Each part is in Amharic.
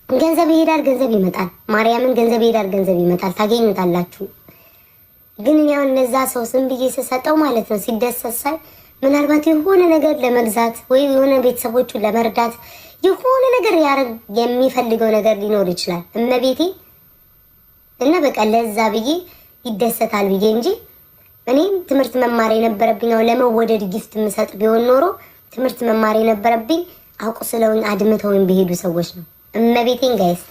ገንዘብ ይሄዳል፣ ገንዘብ ይመጣል። ማርያምን ገንዘብ ይሄዳል፣ ገንዘብ ይመጣል። ታገኙታላችሁ። ግን ያው እነዛ ሰው ዝም ብዬ ስሰጠው ማለት ነው ሲደሰት ሳይ ምናልባት የሆነ ነገር ለመግዛት ወይ የሆነ ቤተሰቦቹን ለመርዳት የሆነ ነገር ያረግ የሚፈልገው ነገር ሊኖር ይችላል እመቤቴ እና በቃ ለዛ ብዬ ይደሰታል ብዬ እንጂ እኔም ትምህርት መማር የነበረብኝ ነው። ለመወደድ ጊፍት የምሰጥ ቢሆን ኖሮ ትምህርት መማር የነበረብኝ አቁስለውኝ አድምተውኝ በሄዱ ሰዎች ነው። እመቤቴን ጋይስ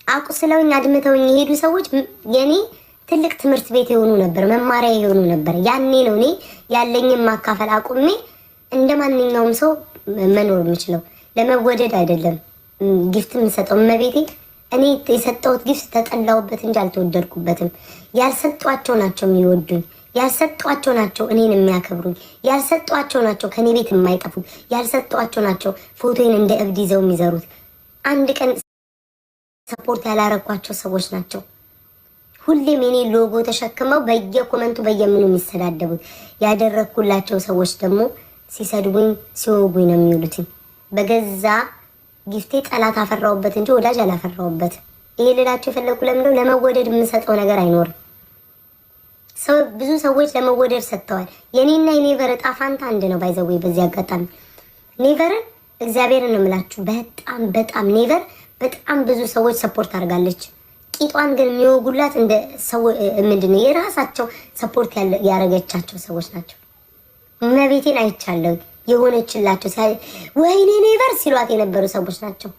አቁስለውኝ አድምተውኝ የሄዱ ሰዎች የኔ ትልቅ ትምህርት ቤት የሆኑ ነበር፣ መማሪያ የሆኑ ነበር። ያኔ ነው እኔ ያለኝን ማካፈል አቁሜ እንደማንኛውም ሰው መኖር የምችለው። ለመወደድ አይደለም ጊፍት የምሰጠው እመቤቴ። እኔ የሰጠሁት ጊፍት ተጠላሁበት እንጂ አልተወደድኩበትም። ያልሰጧቸው ናቸው የሚወዱኝ፣ ያልሰጧቸው ናቸው እኔን የሚያከብሩኝ፣ ያልሰጧቸው ናቸው ከኔ ቤት የማይጠፉት፣ ያልሰጧቸው ናቸው ፎቶዬን እንደ እብድ ይዘው የሚዘሩት። አንድ ቀን ሰፖርት ያላረኳቸው ሰዎች ናቸው ሁሌም የኔ ሎጎ ተሸክመው በየኮመንቱ በየምኑ የሚሰዳደቡት። ያደረኩላቸው ሰዎች ደግሞ ሲሰድቡኝ ሲወጉኝ ነው የሚውሉት። በገዛ ጊፍቴ ጠላት አፈራውበት እንጂ ወዳጅ አላፈራውበት። ይሄ ልላቸው የፈለኩ ለምንድነው ለመወደድ የምሰጠው ነገር አይኖርም። ብዙ ሰዎች ለመወደድ ሰጥተዋል። የኔና የኔቨር እጣ ፋንታ አንድ ነው። ባይዘዌ በዚህ አጋጣሚ ኔቨርን እግዚአብሔርን ነው የምላችሁ በጣም በጣም ኔቨር በጣም ብዙ ሰዎች ሰፖርት አድርጋለች። ቂጧን ግን የሚወጉላት እንደ ሰው ምንድነው የራሳቸው ሰፖርት ያረገቻቸው ሰዎች ናቸው። እመቤቴን አይቻለሁ የሆነችላቸው ወይኔ ኔቨር ሲሏት የነበሩ ሰዎች ናቸው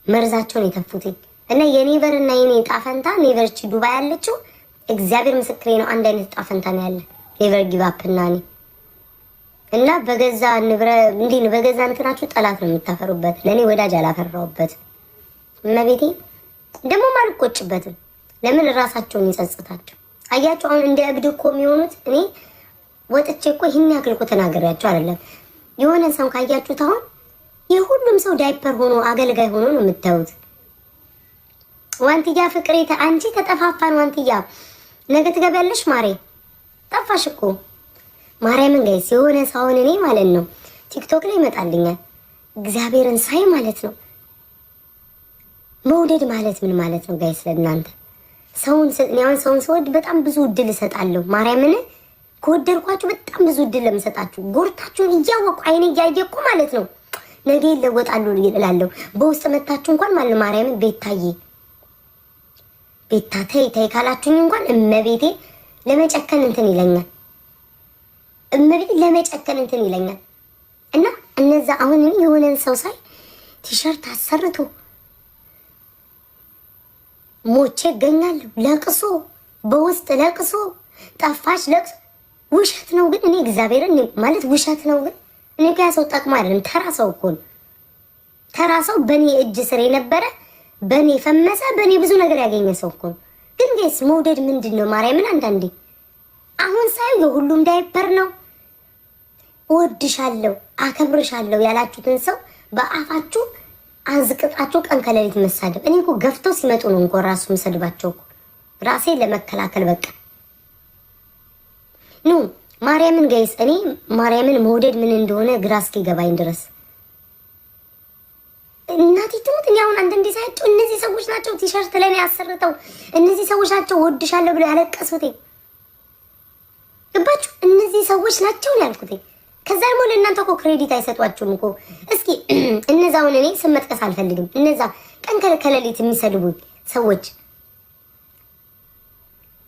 መርዛቸውን የተፉት። እና የኔቨር እና የኔ እጣ ፈንታ ኔቨር እቺ ዱባይ ያለችው እግዚአብሔር ምስክሬ ነው አንድ አይነት እጣ ፈንታ ነው ያለ ኔቨር ጊቭ አፕ እና እኔ እና በገዛ ንብረ እንዴ ነው በገዛ እንትናችሁ ጠላት ነው የምታፈሩበት። ለኔ ወዳጅ አላፈራውበት እመቤቴ ደግሞ ማልቆጭበትም። ለምን ራሳቸውን ይጸጽታቸው። አያቸው አሁን እንደ እብድ እኮ የሚሆኑት እኔ ወጥቼ እኮ ይሄን ያክል እኮ ተናግሬያቸው አይደለም። የሆነ ሰው ካያችሁት አሁን የሁሉም ሰው ዳይፐር ሆኖ አገልጋይ ሆኖ ነው የምታዩት። ዋንትያ ፍቅሬ አንቺ ተጠፋፋን ዋንትያ ነገ ትገቢያለሽ ማሬ ጠፋሽ እኮ ማርያምን ጋይስ የሆነ ሰውን እኔ ማለት ነው ቲክቶክ ላይ ይመጣልኛል እግዚአብሔርን ሳይ ማለት ነው መውደድ ማለት ምን ማለት ነው ጋይስ? ለእናንተ ሰውን ስወድ በጣም ብዙ እድል እሰጣለሁ። ማርያምን ከወደድኳችሁ በጣም ብዙ እድል ለምሰጣችሁ ጎርታችሁን እያወቁ አይኔ እያየቁ ማለት ነው ነገ ይለወጣሉ እላለሁ። በውስጥ መታችሁ እንኳን ማለት ማርያምን ቤታ ተይ ካላችሁኝ እንኳን እመቤቴ ለመጨከን እንትን ይለኛል። እመቤቴ ለመጨከን እንትን ይለኛል። እና እነዛ አሁን የሆነን ሰው ሳይ ቲሸርት አሰርቶ ሞቼ እገኛለሁ። ለቅሶ በውስጥ ለቅሶ ጠፋች ለቅሶ ውሸት ነው። ግን እኔ እግዚአብሔርን ማለት ውሸት ነው። ግን እኔ ጋር ሰው ጠቅሞ አይደለም ተራ ሰው እኮ ነው። ተራ ሰው በእኔ እጅ ስር የነበረ በእኔ ፈመሰ በእኔ ብዙ ነገር ያገኘ ሰው እኮ ነው። ግን ጌስ መውደድ ምንድን ነው? ማርያምን አንዳንዴ አሁን ሳይው የሁሉም ዳይፐር ነው። እወድሻለሁ አከብርሻለሁ ያላችሁትን ሰው በአፋችሁ አዝቅጣችሁ ቀን ከሌሊት መሳደብ። እኔ እኮ ገፍተው ሲመጡ ነው እንኳን ራሱ መሰድባቸው እኮ ራሴ ለመከላከል በቃ ኑ ማርያምን ጋይስ እኔ ማርያምን መውደድ ምን እንደሆነ ግራ እስኪገባኝ ድረስ እናቴ ትሙት። እኔ አሁን አንድ ሳያቸው እነዚህ ሰዎች ናቸው ቲሸርት ለኔ ያሰርተው እነዚህ ሰዎች ናቸው እወድሻለሁ ብለው ያለቀሱት። ገባችሁ? እነዚህ ሰዎች ናቸው ያልኩት። ከዛ ደግሞ ለእናንተ እኮ ክሬዲት አይሰጧችሁም እኮ። እስኪ እነዛውን እኔ ስም መጥቀስ አልፈልግም። እነዛ ቀን ከሌሊት የሚሰድቡኝ ሰዎች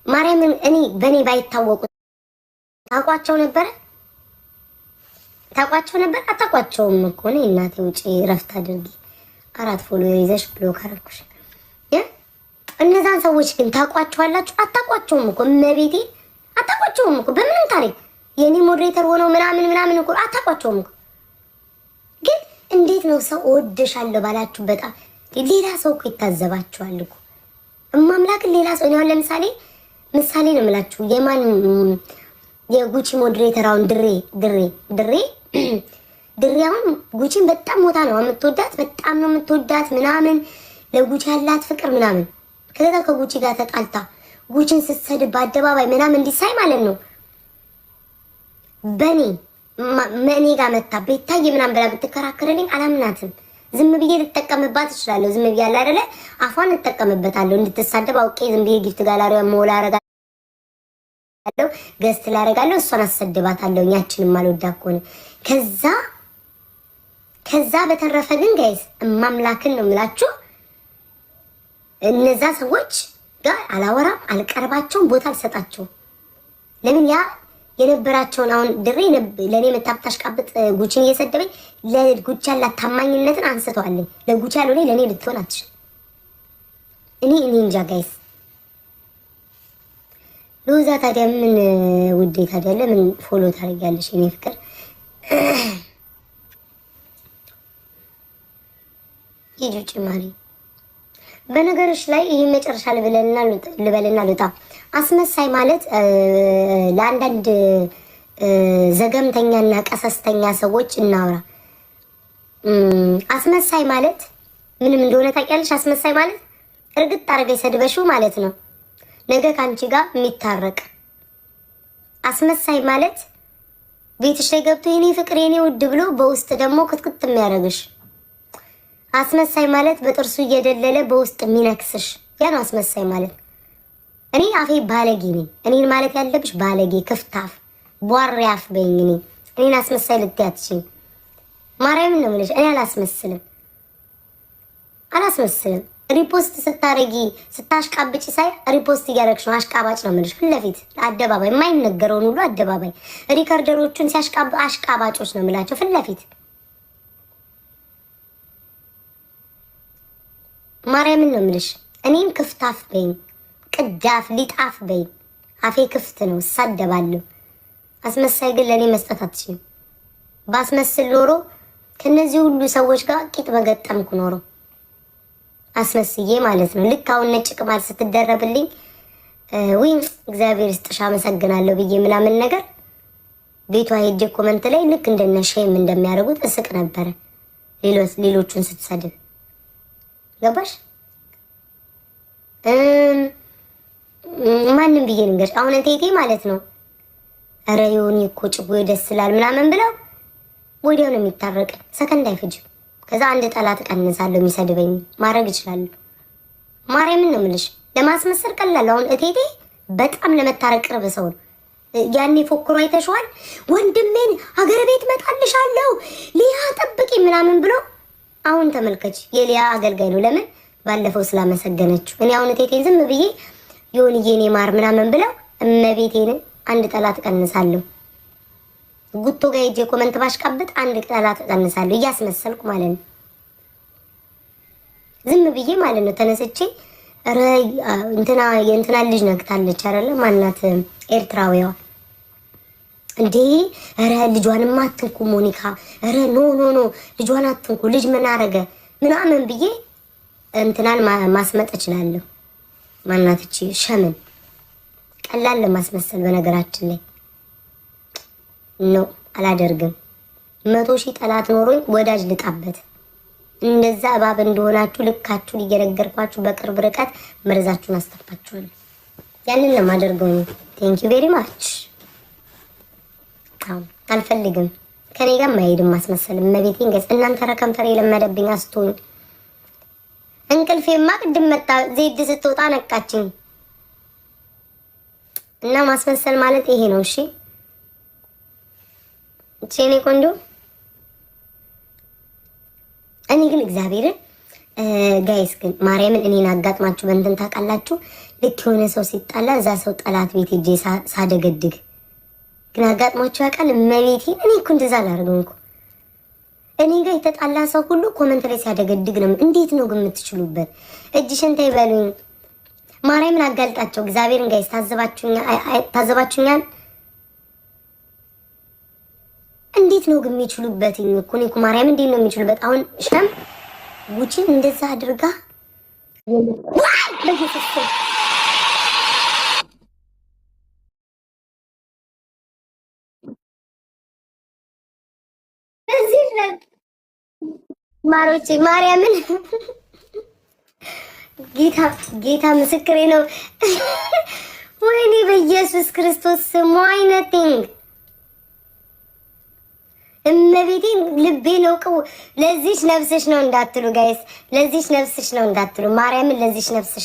ማርያምን እኔ በእኔ ባይታወቁ ታውቋቸው ነበር? አታውቋቸውም እኮ እኔ እናቴ ውጪ ረፍት አድርጊ 4 ፎሎ ይዘሽ ብሎክ አደረኩሽ። እነዛን ሰዎች ግን ታውቋቸዋላችሁ? አታውቋቸውም እኮ እመቤቴ አታውቋቸውም እኮ በምንም ታሪክ የኔ ሞዴሬተር ሆነው ምናምን እኮ አታውቋቸውም እኮ። ግን እንዴት ነው ሰው እወድሻለሁ ባላችሁ በጣም ሌላ ሰው እኮ ይታዘባችኋል እኮ እማምላክን ሌላ ሰው ነው። ለምሳሌ ምሳሌ ነው የምላችሁ የማን የጉቺ ሞዴሬተር አሁን ድሬ አሁን ጉቺን በጣም ሞታ ነው የምትወዳት፣ በጣም ነው የምትወዳት ምናምን ለጉቺ ያላት ፍቅር ምናምን። ከዛ ከጉቺ ጋር ተጣልታ ጉቺን ስትሰድብ በአደባባይ ምናምን እንዲሳይ ማለት ነው በኔ ጋር መታ ቤታዬ ምናምን ብላ ብትከራከረልኝ አላምናትም። ዝም ብዬ ልጠቀምባት እችላለሁ። ዝም ብዬ አለ አይደለ አፏን እጠቀምበታለሁ እንድትሳደብ አውቄ ዝም ብዬ ጊፍት ጋላሪ ሞላ አረጋለሁ፣ ገስት ላረጋለሁ፣ እሷን አሰድባታለሁ። ያችንም አልወዳ ከሆነ ከዛ በተረፈ ግን ጋይስ እማምላክን ነው የምላችሁ እነዛ ሰዎች ጋር አላወራም፣ አልቀርባቸውም፣ ቦታ አልሰጣቸውም። ለምን ያ የነበራቸውን አሁን ድሬ ለኔ መታብታሽ ቃብጥ ጉቺን እየሰደበኝ ለጉቺ ያላት ታማኝነትን አንስተዋለኝ። ለጉቺ ያለው ለኔ ልትሆን አትችል። እኔ እንጃ ጋይስ። ሎዛ ታዲያ ምን ውዴ ታዲያ ለምን ፎሎ ታደርጊያለሽ? እኔ ፍቅር ይጁ ጭማሪ በነገሮች ላይ ይህ መጨረሻ ልበልና ልውጣ። አስመሳይ ማለት ለአንዳንድ ዘገምተኛና ቀሰስተኛ ሰዎች እናውራ። አስመሳይ ማለት ምንም እንደሆነ ታውቂያለሽ? አስመሳይ ማለት እርግጥ አድርገሽ ሰድበሽው ማለት ነው ነገ ካንቺ ጋር የሚታረቅ። አስመሳይ ማለት ቤትሽ ላይ ገብቶ የኔ ፍቅር የኔ ውድ ብሎ በውስጥ ደግሞ ክትክት የሚያደርግሽ። አስመሳይ ማለት በጥርሱ እየደለለ በውስጥ የሚነክስሽ። ያ ነው አስመሳይ ማለት። እኔ አፌ ባለጌ ነኝ። እኔን ማለት ያለብሽ ባለጌ፣ ክፍታፍ፣ ቧሪ አፍ በይኝ። እኔን አስመሳይ ልትያትሽኝ ማርያምን ነው የምልሽ። እኔ አላስመስልም። ሪፖስት ስታረጊ ስታሽቃብጪ ሳይ ሪፖስት እያደረግሽ ነው። አሽቃባጭ ነው የምልሽ። ፊት ለፊት አደባባይ የማይነገረውን ሁሉ አደባባይ ሪከርደሮቹን አሽቃባጮች ነው የምላቸው ፊት ለፊት። ማርያምን ነው የምልሽ። እኔም ክፍታፍ በይኝ፣ ቅዳፍ ሊጣፍ በይኝ። አፌ ክፍት ነው፣ እሳደባለሁ። አስመሳይ ግን ለእኔ መስጠት አትችልም። ባስመስል ኖሮ ከነዚህ ሁሉ ሰዎች ጋር ቂጥ በገጠምኩ ኖሮ አስመስዬ ማለት ነው። ልክ አሁን ነጭ ቅማል ስትደረብልኝ ወይ እግዚአብሔር ይስጥሽ አመሰግናለሁ ብዬ ምናምን ነገር ቤቷ ሄጄ ኮመንት ላይ ልክ እንደነ ሼም እንደሚያደርጉት እስቅ ነበረ ሌሎቹን ስትሰድብ። ገባሽ? ማንም ብዬ ልንገርሽ አሁን እቴቴ ማለት ነው ኧረ የሆነ እኮ ጭቦ ደስ ይላል ምናምን ብለው ወዲያው ነው የሚታረቅ። ሰከንድ አይፈጅም። ከዛ አንድ ጠላት ቀንሳለሁ የሚሰድበኝ ማድረግ እችላለሁ። ማርያምን ነው የምልሽ። ለማስመሰል ቀላል። አሁን እቴቴ በጣም ለመታረቅ ቅርብ ሰው ነው። ያኔ ፎክሮ አይተሽዋል። ወንድሜን ሀገር ቤት መጣልሻለሁ ሊያ ጠብቂ ምናምን ብሎ አሁን ተመልከች። የሊያ አገልጋይ ነው። ለምን? ባለፈው ስላመሰገነችው። እኔ አሁን እቴቴን ዝም ብዬ የሆነ የኔ ማር ምናምን ብለው እመቤቴን አንድ ጠላት ቀንሳለሁ። ጉቶ ጋር ሄጄ ኮመንት ባሽቃብጥ አንድ ጠላት ቀንሳለሁ እያስመሰልኩ ማለት ነው። ዝም ብዬ ማለት ነው ተነስቼ ኧረ የእንትና ልጅ ነግታለች አይደለ ማናት ኤርትራዊዋ እንዴ ኧረ ልጇንማ አትንኩ ሞኒካ ኧረ ኖ ልጇን አትንኩ ልጅ ምን አረገ ምናምን ብዬ እንትናን ማስመጥ እችላለሁ። ማናት እቺ ሸምን ቀላል ለማስመሰል በነገራችን ላይ ነው አላደርግም። 100,000 ጠላት ኖሮኝ ወዳጅ ልጣበት። እንደዛ እባብ እንደሆናችሁ ልካችሁን እየነገርኳችሁ በቅርብ ርቀት መርዛችሁን አስተፋችኋለሁ። ያንን ለማደርገው ነው። ቴንክ ዩ ቬሪ ማች። አልፈልግም። ከኔ ጋር ማይሄድም ማስመሰል። መቤቴን ገጽ እናንተ ረከምተር የለመደብኝ አስቶኝ እንቅልፌማ ቅድም መጣ። ዜድ ስትወጣ ነቃችኝ እና ማስመሰል ማለት ይሄ ነው። እሺ እኔ ቆንጆ እኔ ግን እግዚአብሔርን ጋይስ ግን ማርያምን እኔን አጋጥማችሁ በእንትን ታውቃላችሁ። ልክ የሆነ ሰው ሲጣላ እዛ ሰው ጠላት ቤት ሄጄ ሳደገድግ ግን አጋጥሟችሁ ያውቃል? እመቤቴን እኔ እኮ እንደዛ አላደርግም እኮ። እኔ ጋር የተጣላ ሰው ሁሉ ኮመንት ላይ ሲያደገድግ ነው። እንዴት ነው ግን የምትችሉበት? እጅሽን ተይ በሉኝ። ማርያምን አጋልጣቸው እግዚአብሔርን ጋይስ ታዘባችሁኛል። እንዴት ነው ግን የሚችሉበት? እኮ እኔ እኮ ማርያም እንዴት ነው የሚችሉበት? አሁን ሸም ጉቺን እንደዛ አድርጋ ማሮቼ ማርያምን ጌታ ምስክሬ ነው። ወይኔ በኢየሱስ ክርስቶስ ስሙ አይነቲንግ እመቤቴን ልቤ ነው ቀው ለዚህች ነፍስሽ ነው እንዳትሉ ጋይስ፣ ለዚህች ነፍስሽ ነው እንዳትሉ ማርያምን፣ ለዚህች ነፍስሽ